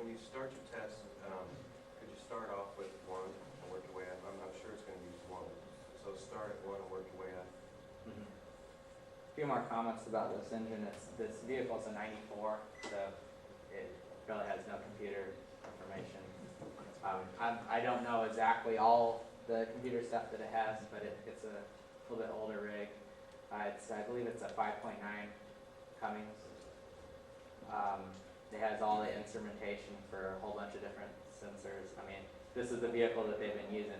when you start your test, could you start off with 1 and work your way up? I'm sure it's going to use 1. So start at 1 and work your way up. A few more comments about this engine. This vehicle is a 94, so it really has no computer information. I don't know exactly all the computer stuff that it has, but it's a little bit older rig. I believe it's a 5.9 Cummins. It has all the instrumentation for a whole bunch of different sensors. I mean, this is the vehicle that they've been using.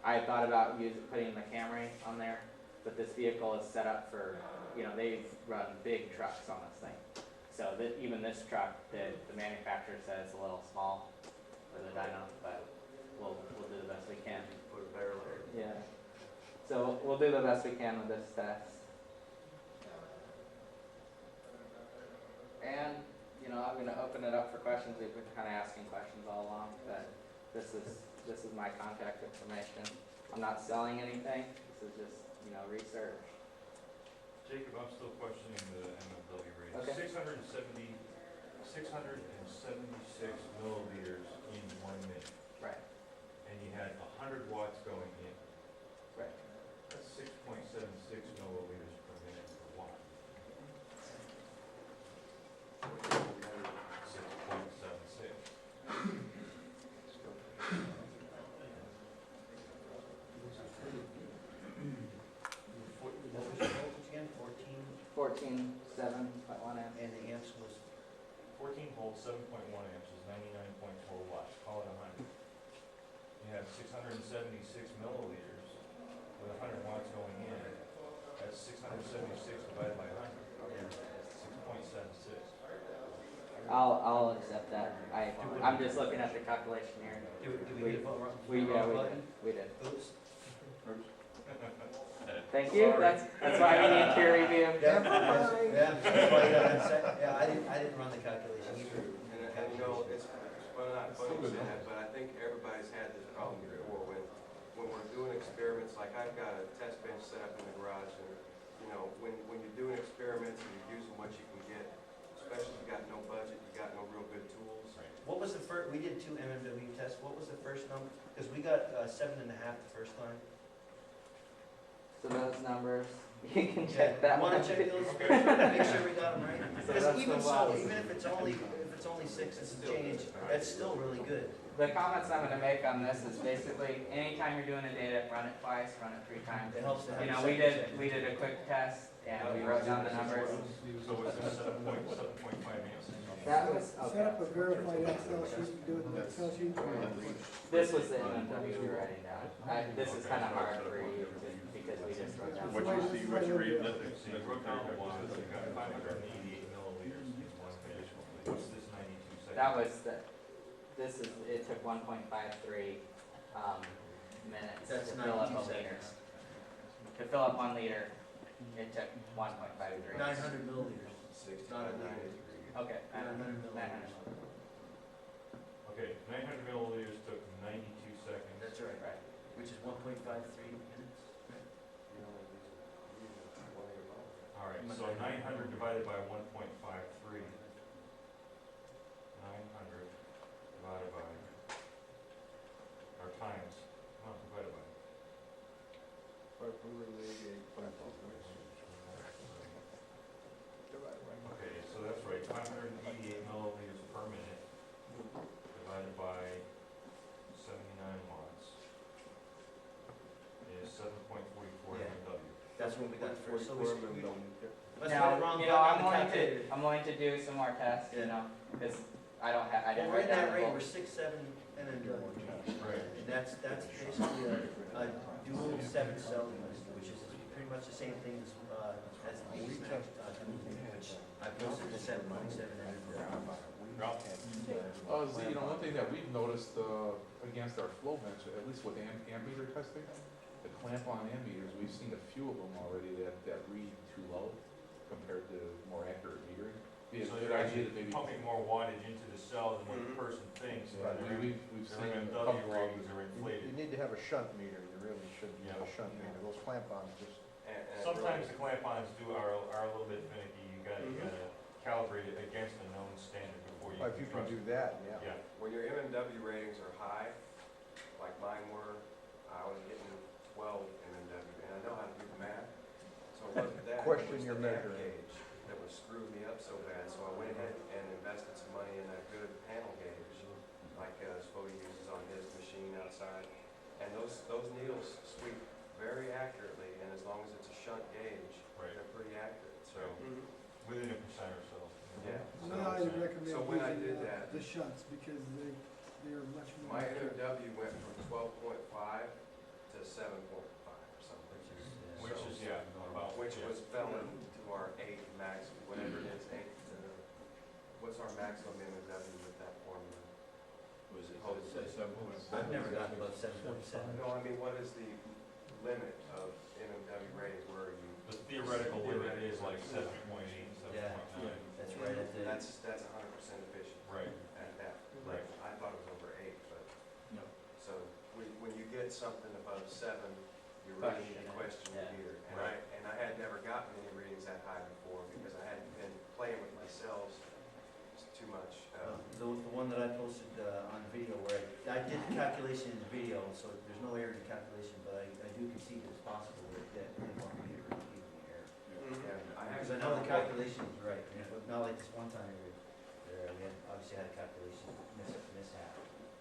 I thought about putting the Camry on there, but this vehicle is set up for, they run big trucks on this thing. So that even this truck, the manufacturer says it's a little small for the dyno, but we'll do the best we can. Put a barrel there. Yeah. So we'll do the best we can with this test. And, I'm going to open it up for questions. We've been kind of asking questions all along, but this is my contact information. I'm not selling anything. This is just, research. Jacob, I'm still questioning the MFW rate. Okay. 676 milliliters in 1 minute. Right. And you had 100 watts going in. Right. That's 6.76 milliliters per minute per watt. 6.76. What was the voltage again? 14.7.1 amps. And the amps was 14 volts, 7.1 amps is 99.4 watts. Call it 100. You have 676 milliliters with 100 watts going in. That's 676 divided by 100. That's 6.76. I'll accept that. I'm just looking at the calculation here. Do we get a vote wrong? We did. Oops. Thank you. That's why we need peer review. Yeah, that's why you don't have I didn't run the calculation either. And it's not funny to say that, but I think everybody's had this problem before when we're doing experiments. Like I've got a test bench set up in the garage, and when you're doing experiments and you're using what you can get, especially if you've got no budget, you've got no real good tools. What was the first? We did 2 MMW tests. What was the first number? Because we got 7.5 the first time. So those numbers, you can check that. You want to check those? Make sure we got them right. So Because that's even the so, last. even if it's only 6 and some change, that's still really good. The comments I'm going to make on this is basically anytime you're doing a data, run it twice, run it 3 times. It helps to have a We second did a quick test and we wrote down the numbers. So was it 7.5 amps? That was Set up okay. a verified Excel sheet, do it in the Excel sheet. This was the MMW we were writing down. This is kind of hard for you because we just wrote down. What you read? So you wrote down was you got 588 milliliters in 1 minute. What's this 92 seconds? That was it took 1.53 minutes That's to fill up 92 a liter. seconds. To fill up 1 liter, it took 1.53. 900 milliliters. Not a liter. Okay, 900 milliliters. Okay, 900 milliliters took 92 seconds. That's right. Right. Which is 1.53 minutes. All right, so 900 divided by 1.53. 900 divided by, or times, not divided by. Okay, so that's right, 588 milliliters per minute divided by 79 watts is 7.44 Yeah. MW. That's what we got first. So we must have it Now, wrong. I'm going to do some more tests, because I didn't Well, write right down that the rate, whole- we're 6.7 MMW. Right. And that's basically a dual 7-cell unit, which is pretty much the same thing as the base which I posted to 7.7 MMW. One thing that we've noticed against our flow bench, at least with ammeter testing, the clamp-on ammeters, we've seen a few of them already that read too low compared to more accurate metering. Be a So good they're idea actually to maybe. pumping more wattage into the cell than what the person thinks. Yeah, and we've their seen a MMW couple ratings of are You inflated. need to have a shunt meter, you really should have a Yeah. shunt meter. Those clamp-ons just, And Sometimes the clamp-ons are a little bit finicky. You gotta calibrate it against a known standard before you you Well, can if you can trust. do that, yeah. Yeah, When your MMW ratings are high, like mine were, I was getting 12 MMW, and I know how to do the math, so it wasn't that. Question it was your the gap measuring. gauge that was screwing me up so bad, so I went ahead and invested some money in a good panel gauge, like Spody uses on his machine outside. And those needles sweep very accurately, and as long as it's a shunt gauge, right, they're pretty accurate, so. within a percent or so. Yeah. No, I recommend So when I using, did that- the shunts, because they are much more. My accurate. MMW went from 12.5 to 7.5 or something. Which is, yeah, about. Which yeah. was fell into our 8 max, whatever it is, 8, what's our maximum MMW with that formula? Was it, Oh, it's 7.5? I've never gotten above 7.7. No, I mean, what is the limit of MMW rating, where are you? The theoretical limit is like 7.8, 7.9. Yeah. That's right at the. That's 100% efficient Right, at that. right. I thought it was over 8, but, No. so when you get something above 7, you really need to question your Yeah. meter. Right. And I had never gotten any readings that high before, because I hadn't been playing with my cells too much. The one that I posted on video where I did the calculation in the video, so there's no error in the calculation, but I do concede that it's possible that one meter could be in the error. Yeah, Because I know the calculation is right, but not like this one time where we had, obviously had a calculation mishap.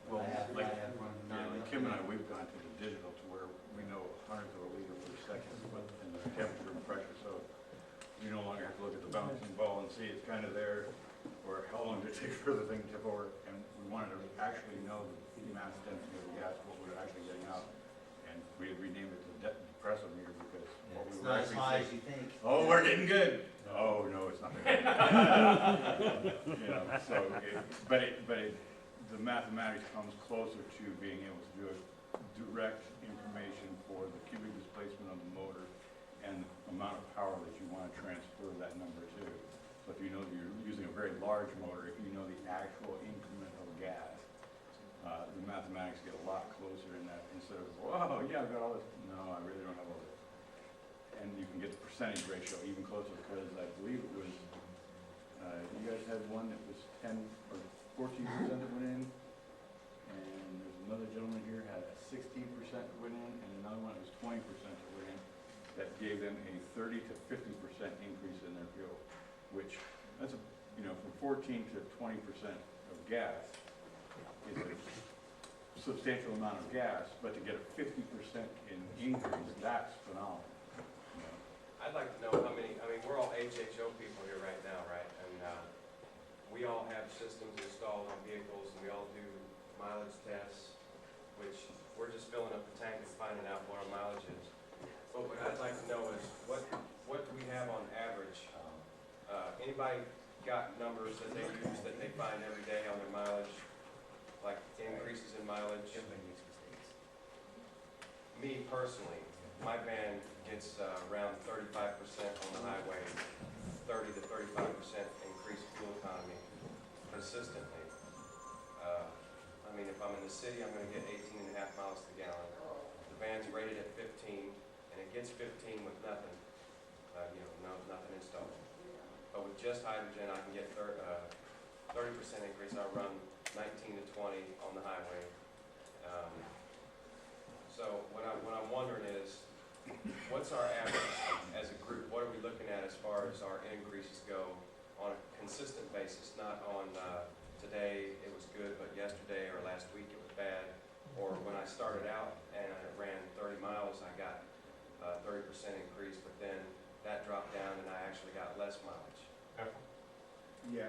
Well, I like, have run yeah, nine like up Kim and I, there. we've gone to the digital to where we know hundredths of a liter per second, but in the temperature and pressure, so we no longer have to look at the bouncing ball and see it's kind of there, or how long did it take for the thing to tip over, and we wanted to actually know the mass density of the gas, what we were actually getting out, and we had renamed it to depressor meter because Yeah, what we it's were not as actually high as seeing. you think. Oh, we're getting good. Oh, no, it's not good. You know, so the mathematics comes closer to being able to do a direct information for the cubic displacement of the motor and the amount of power that you want to transfer that number to. So if you know that you're using a very large motor, if you know the actual increment of gas, the mathematics get a lot closer in that instead of, whoa, yeah, I've got all this. No, I really don't have all this. And you can get the percentage ratio even closer because I believe it was, you guys had one that was 10 or 14% that went in, and there's another gentleman here had a 16% that went in, and another one that was 20% that went in. That gave them a 30 to 50% increase in their fuel, which that's a, from 14 to 20% of gas is a substantial amount of gas, but to get a 50% in increase, that's phenomenal. I'd like to know how many, we're all HHO people here right now, right? And we all have systems installed on vehicles, and we all do mileage tests, which we're just filling up the tank and finding out what our mileage is. But what I'd like to know is, what do we have on average? Anybody got numbers that they use that they find every day on their mileage, like increases in mileage? Everybody makes mistakes. Me personally, my van gets around 35% on the highway, 30 to 35% increased fuel economy consistently. If I'm in the city, I'm going to get 18 and a half miles to the gallon. The van's rated at 15, and it gets 15 with nothing, nothing installed. But with just hydrogen, I can get 30% increase. I'll run 19 to 20 on the highway. So what I'm wondering is, what's our average as a group? What are we looking at as far as our increases go on a consistent basis, not on today it was good, but yesterday or last week it was bad, or when I started out